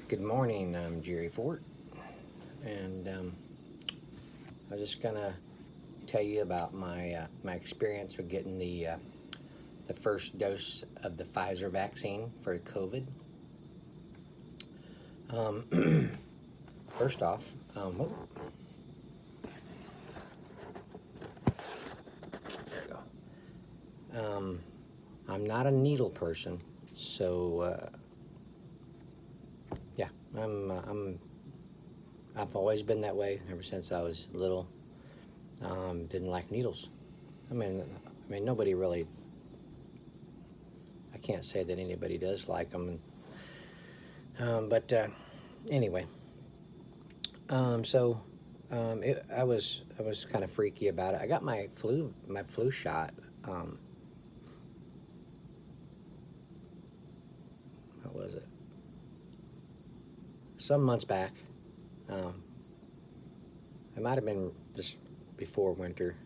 Good morning, I'm Jerry Fort, and I was just gonna tell you about my experience with getting the first dose of the Phizer vaccine for COVID. First off, there you go. I'm not a needle person, so yeah, I've always been that way ever since I was little. Didn't like needles. I mean, nobody really. I can't say that anybody does like them, but anyway. I was kind of freaky about it. I got my flu shot. What was it? Some months back. Um, it might have been just before winter.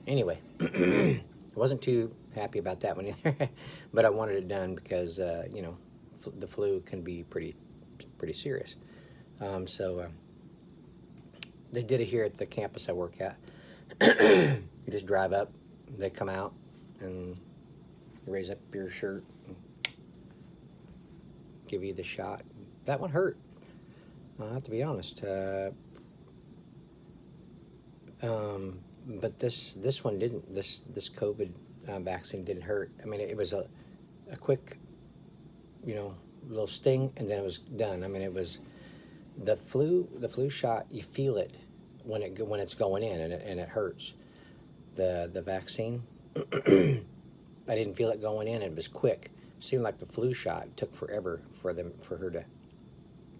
Anyway, I wasn't too happy about that one either, but I wanted it done because the flu can be pretty serious. So they did it here at the campus I work at. You just drive up, they come out, and raise up your shirt, and give you the shot. That one hurt. I have to be honest. But this one didn't. This COVID vaccine didn't hurt. I mean, it was a quick, little sting, and then it was done. I mean, it was the flu shot. You feel it when it's going in, and it hurts. The vaccine, I didn't feel it going in. It was quick. It seemed like the flu shot. It took forever for her to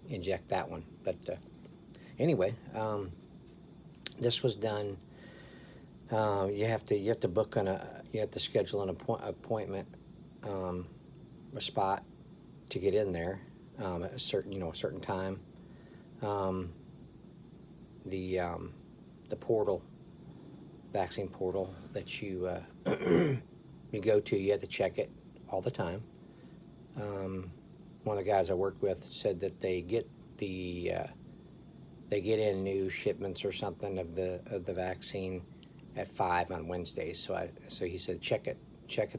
inject that one. But anyway, this was done. You have to book you have to schedule an appointment, a spot to get in there at a certain time. Um, the portal, vaccine portal that you go to, you have to check it all the time. One of the guys I worked with said that they get in new shipments or something of the vaccine at 5 on Wednesdays. So he said check it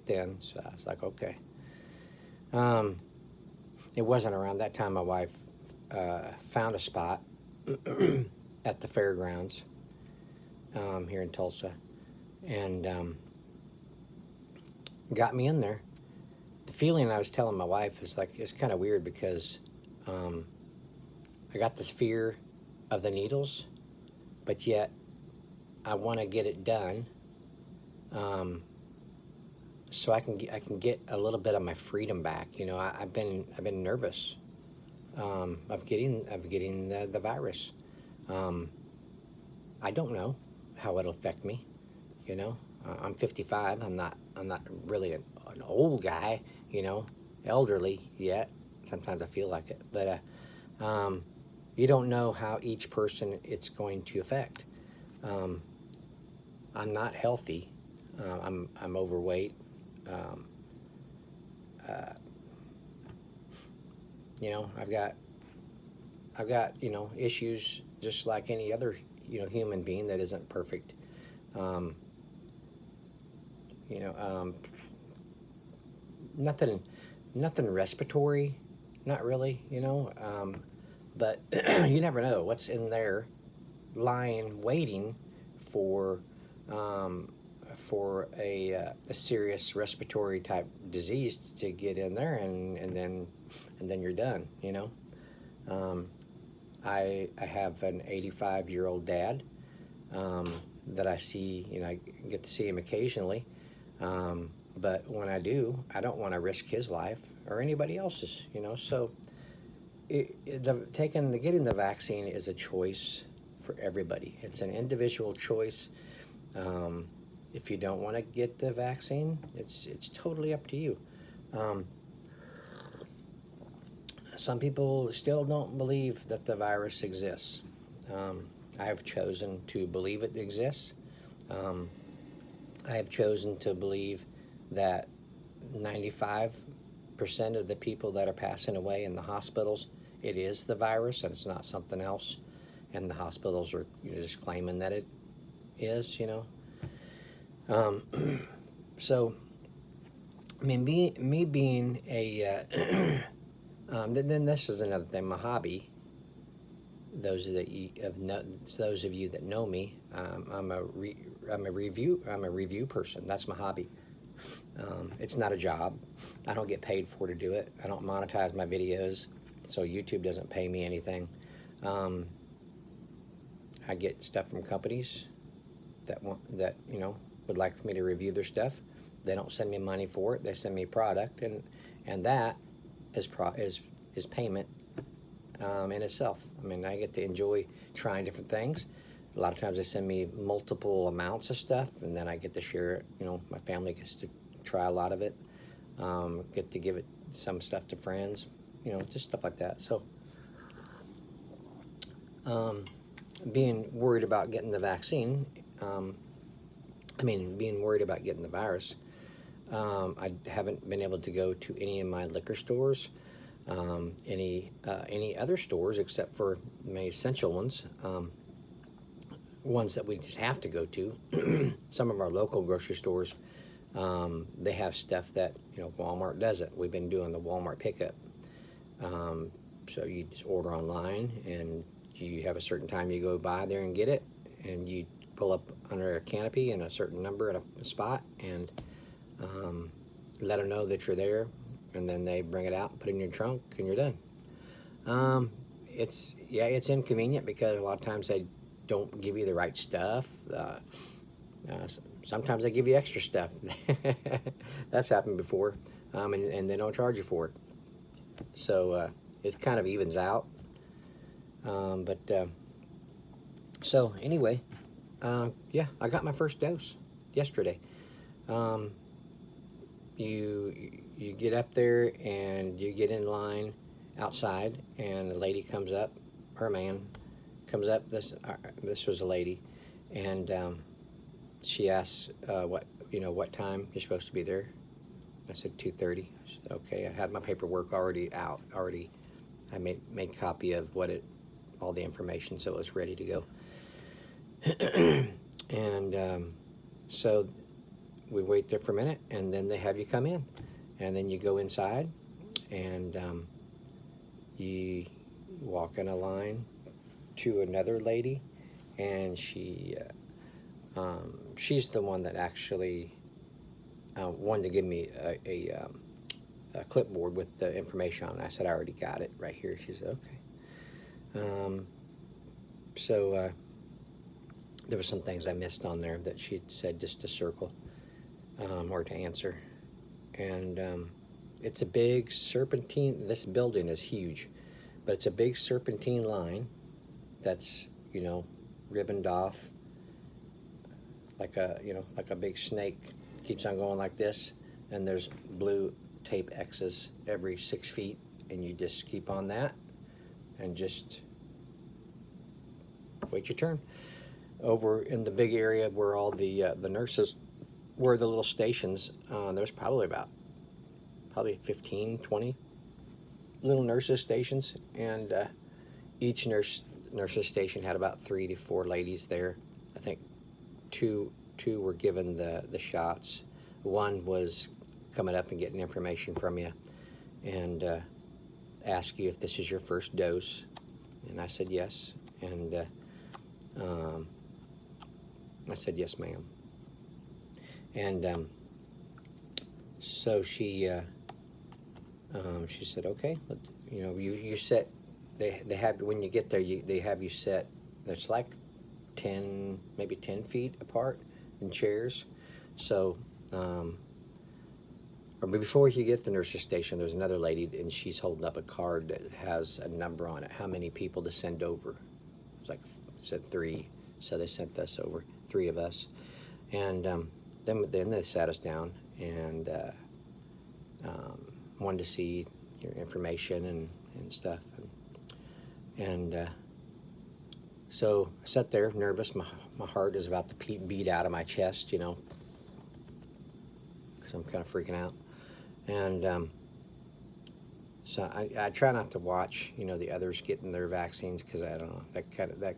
then. So I was like, okay. It wasn't around that time my wife found a spot at the fairgrounds here in Tulsa, and got me in there. The feeling I was telling my wife is like, it's kind of weird because I got this fear of the needles, but yet I want to get it done, so I can get a little bit of my freedom back. I've been nervous of getting the virus. I don't know how it'll affect me. I'm 55. I'm not really an old guy. Elderly yet. Sometimes I feel like it, but you don't know how each person it's going to affect. I'm not healthy. I'm overweight. Uh, I've got issues just like any other human being that isn't perfect. Um, you know, um, nothing respiratory, not really. But you never know what's in there, lying waiting for um, a serious respiratory type disease to get in there, and then you're done. Um, I have an 85-year-old dad that I see. I get to see him occasionally, but when I do, I don't want to risk his life or anybody else's. So getting the vaccine is a choice for everybody. It's an individual choice. If you don't want to get the vaccine, it's totally up to you. Um, some people still don't believe that the virus exists. I have chosen to believe it exists. I have chosen to believe that 95 percent of the people that are passing away in the hospitals, it is the virus and it's not something else. And the hospitals are just claiming that it is, Um, so, I mean, me being a, then this is another thing, my hobby. Those of you that know me, I'm a review person. That's my hobby. It's not a job. I don't get paid for to do it. I don't monetize my videos, so YouTube doesn't pay me anything. I get stuff from companies that would like for me to review their stuff. They don't send me money for it. They send me product, and that is payment in itself. I mean, I get to enjoy trying different things. A lot of times they send me multiple amounts of stuff, and then I get to share it. My family gets to try a lot of it. Get to give it some stuff to friends. Just stuff like that. So, being worried about getting the vaccine, being worried about getting the virus, I haven't been able to go to any of my liquor stores, any other stores except for my essential ones, ones that we just have to go to. Some of our local grocery stores, they have stuff that Walmart doesn't. We've been doing the Walmart pickup, so you just order online and you have a certain time you go by there and get it, and you pull up under a canopy in a certain number at a spot and let them know that you're there, and then they bring it out, put it in your trunk, and you're done. It's inconvenient because a lot of times they don't give you the right stuff. Sometimes they give you extra stuff. That's happened before, and they don't charge you for it. So it kind of evens out. So anyway, yeah, I got my first dose yesterday. You get up there and you get in line outside, and a lady comes up, or a man comes up. This was a lady, and she asks what time you're supposed to be there. I said 2:30. She said, okay. I had my paperwork already out. I made copy of all the information, so it was ready to go. And so we wait there for a minute, and then they have you come in, and then you go inside, and you walk in a line to another lady, and she's the one that actually wanted to give me a clipboard with the information on it. I said, I already got it right here. She said, okay. So there were some things I missed on there that she said just to circle or to answer. And it's a big serpentine. This building is huge, but it's a big serpentine line that's ribboned off like a big snake. Keeps on going like this, and there's blue tape X's every 6 feet, and you just keep on that and just wait your turn. Over in the big area where all the nurses were, the little stations, there's probably 15, 20 little nurses stations, and each nurse's station had about 3 to 4 ladies there. I think two were given the shots. One was coming up and getting information from you and ask you if this is your first dose, and I said yes, and I said yes, ma'am. And so she said, okay, you set. They have, when you get there, they have you set. It's like 10 feet apart in chairs. So, or before you get to the nurse's station, there's another lady, and she's holding up a card that has a number on it, how many people to send over. It's like, said 3, so they sent us over, 3 of us. And then they sat us down and wanted to see your information and stuff. And so I sat there nervous. My heart is about to beat out of my chest, because I'm kind of freaking out. And So I try not to watch, the others getting their vaccines, because I don't know, that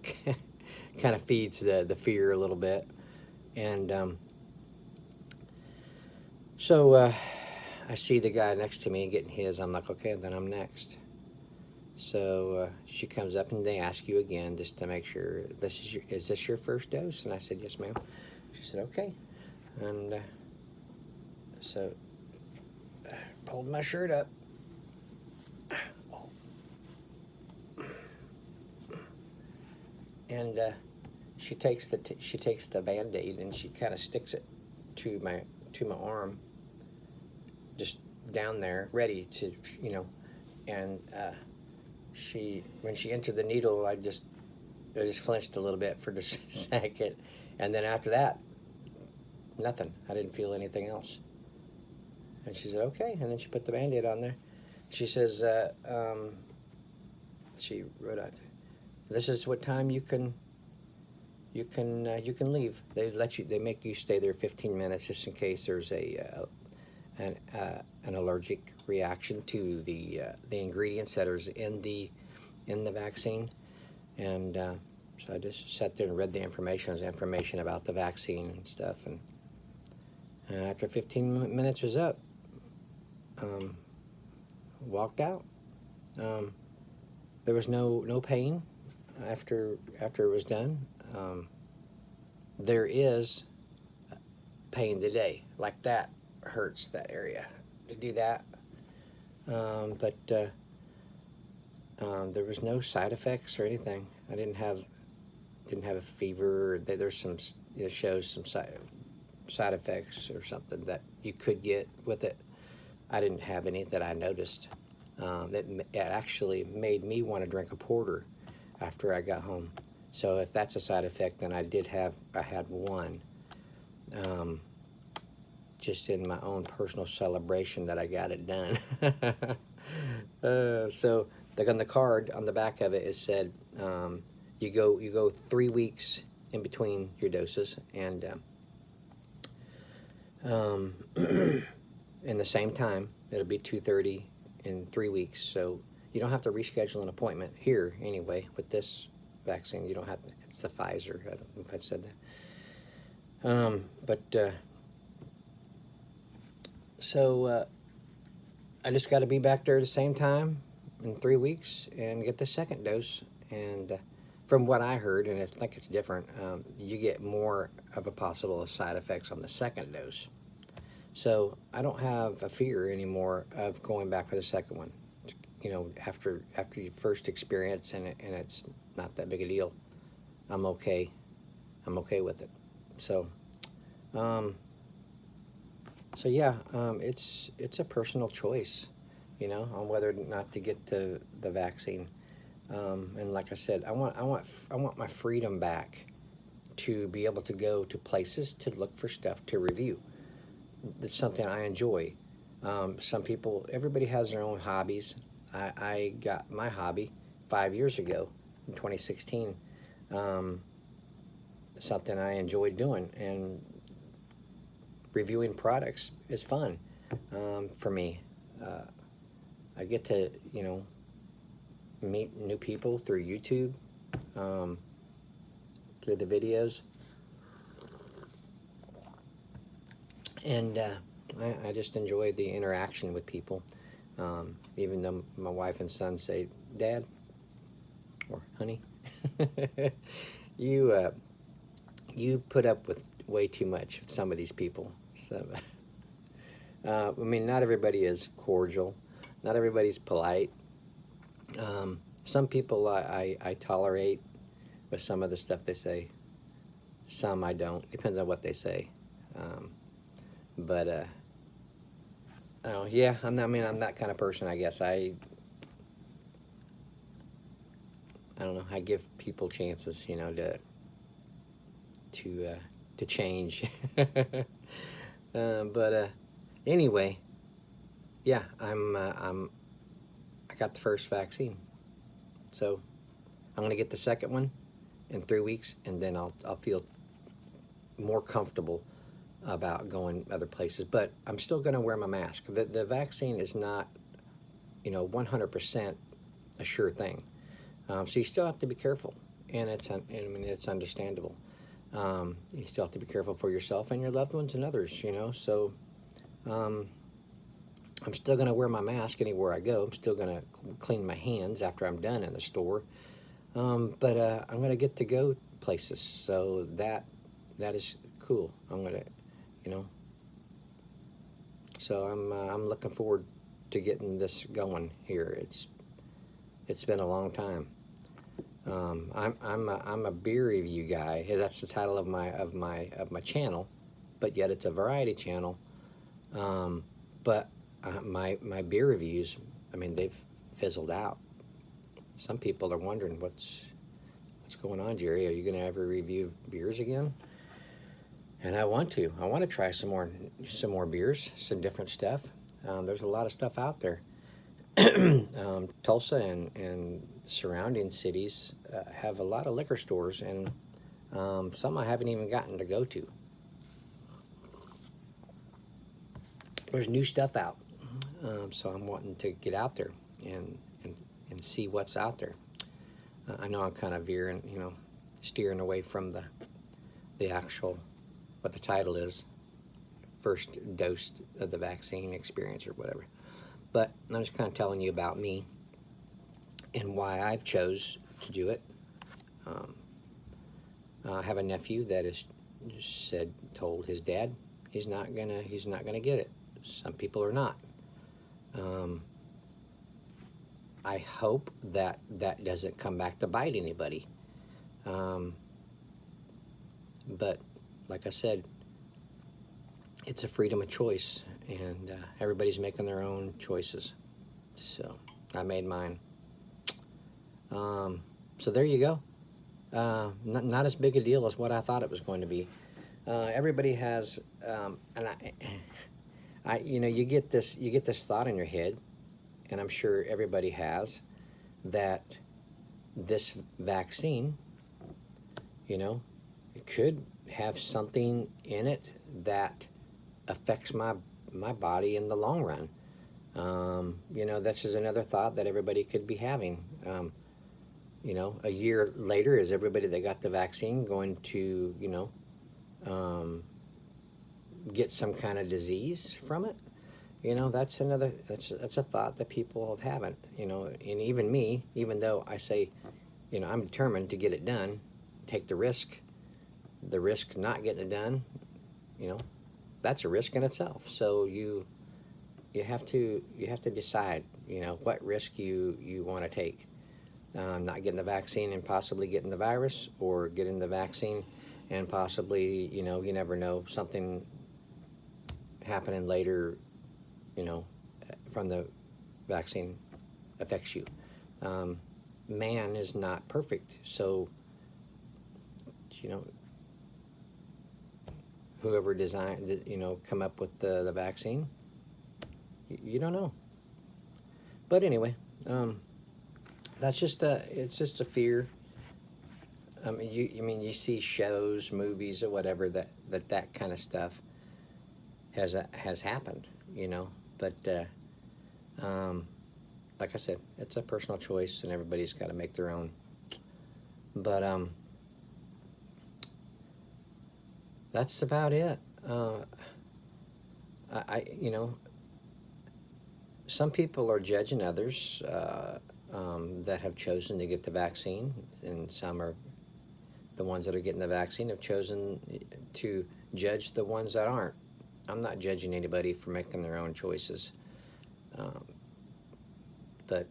kind of feeds the fear a little bit. And so I see the guy next to me getting his. I'm like, okay, then I'm next. So she comes up and they ask you again just to make sure is this your first dose? And I said, yes, ma'am. She said, okay. And so I pulled my shirt up. And she takes the Band-Aid and she kind of sticks it to my arm, just down there, ready to, and when she entered the needle, I just flinched a little bit for just a second, and then after that, nothing. I didn't feel anything else. And she said, okay, and then she put the Band-Aid on there. She says, she wrote out, this is what time you can leave. They make you stay there 15 minutes just in case there's an allergic reaction to the ingredients that are in the vaccine. And so I just sat there and read the information about the vaccine and stuff. And after 15 minutes was up, walked out. There was no pain after it was done. There is pain today, like that hurts that area to do that, but there was no side effects or anything. I didn't have a fever. There's some, it shows some side effects or something that you could get with it. I didn't have any that I noticed. It actually made me want to drink a porter after I got home. So if that's a side effect, then I had one, just in my own personal celebration that I got it done. So like on the card, on the back of it, it said, you go 3 weeks in between your doses, and in the same time, it'll be 2:30 in 3 weeks. So you don't have to reschedule an appointment here anyway with this vaccine. You don't have to. It's the Phizer. I don't know if I said that. So I just got to be back there at the same time in 3 weeks and get the second dose. And from what I heard, and I think it's different, you get more of a possible side effects on the second dose. So I don't have a fear anymore of going back for the second one. After your first experience, and it's not that big a deal. I'm okay with it. So, yeah, it's a personal choice, on whether or not to get the vaccine. And like I said, I want my freedom back to be able to go to places to look for stuff to review. That's something I enjoy. Everybody has their own hobbies. I got my hobby 5 years ago in 2016. Something I enjoyed doing, and reviewing products is fun for me. I get to, meet new people through YouTube, through the videos. And I just enjoy the interaction with people, even though my wife and son say, Dad, or honey, you put up with way too much with some of these people. So, not everybody is cordial. Not everybody's polite. Some people I tolerate with some of the stuff they say. Some I don't. Depends on what they say. Yeah, I'm that kind of person, I guess. I don't know. I give people chances, to change. Anyway, yeah, I got the first vaccine, so I'm gonna get the second one in 3 weeks, and then I'll feel more comfortable about going other places. But I'm still gonna wear my mask. The vaccine is not 100% a sure thing. So you still have to be careful, and it's understandable. You still have to be careful for yourself and your loved ones and others. So I'm still going to wear my mask anywhere I go. I'm still going to clean my hands after I'm done in the store. But I'm going to get to go places, so that is cool. I'm going to, so I'm looking forward to getting this going here. It's been a long time. I'm a beer review guy. That's the title of my channel, but yet it's a variety channel. But my beer reviews, they've fizzled out. Some people are wondering what's going on, Jerry. Are you going to ever review beers again? And I want to. I want to try some more beers, some different stuff. There's a lot of stuff out there. Tulsa and surrounding cities have a lot of liquor stores, and some I haven't even gotten to go to. There's new stuff out, so I'm wanting to get out there and see what's out there. I know I'm kind of steering away from the actual, what the title is, first dose of the vaccine experience or whatever. But I'm just kind of telling you about me and why I chose to do it. I have a nephew that has just told his dad he's not gonna get it. Some people are not. I hope that doesn't come back to bite anybody. But like I said, it's a freedom of choice, and everybody's making their own choices. So I made mine. So there you go. Not as big a deal as what I thought it was going to be. Everybody has, and you get this thought in your head, and I'm sure everybody has, that this vaccine, it could have something in it that affects my body in the long run. That's just another thought that everybody could be having. A year later, is everybody that got the vaccine going to, get some kind of disease from it? That's a thought that people have haven't, and even me, even though I say, I'm determined to get it done, take the risk not getting it done, that's a risk in itself. So you have to decide, what risk you want to take. Not getting the vaccine and possibly getting the virus, or getting the vaccine and possibly, you never know, something happening later, from the vaccine affects you. Man is not perfect, so, whoever designed, come up with the vaccine, you don't know. But anyway, it's just a fear. You see shows, movies, or whatever that kind of stuff has happened, But like I said, it's a personal choice, and everybody's got to make their own. But that's about it. Some people are judging others that have chosen to get the vaccine, and some are the ones that are getting the vaccine have chosen to judge the ones that aren't. I'm not judging anybody for making their own choices, but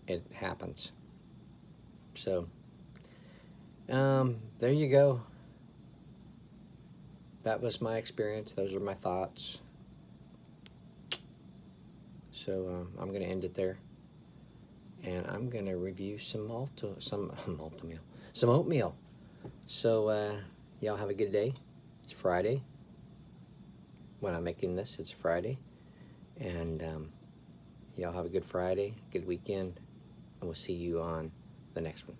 it happens. So there you go. That was my experience. Those are my thoughts. So I'm going to end it there, and I'm going to review some oatmeal. So y'all have a good day. It's Friday. When I'm making this, it's Friday, and y'all have a good Friday, good weekend, and we'll see you on the next one.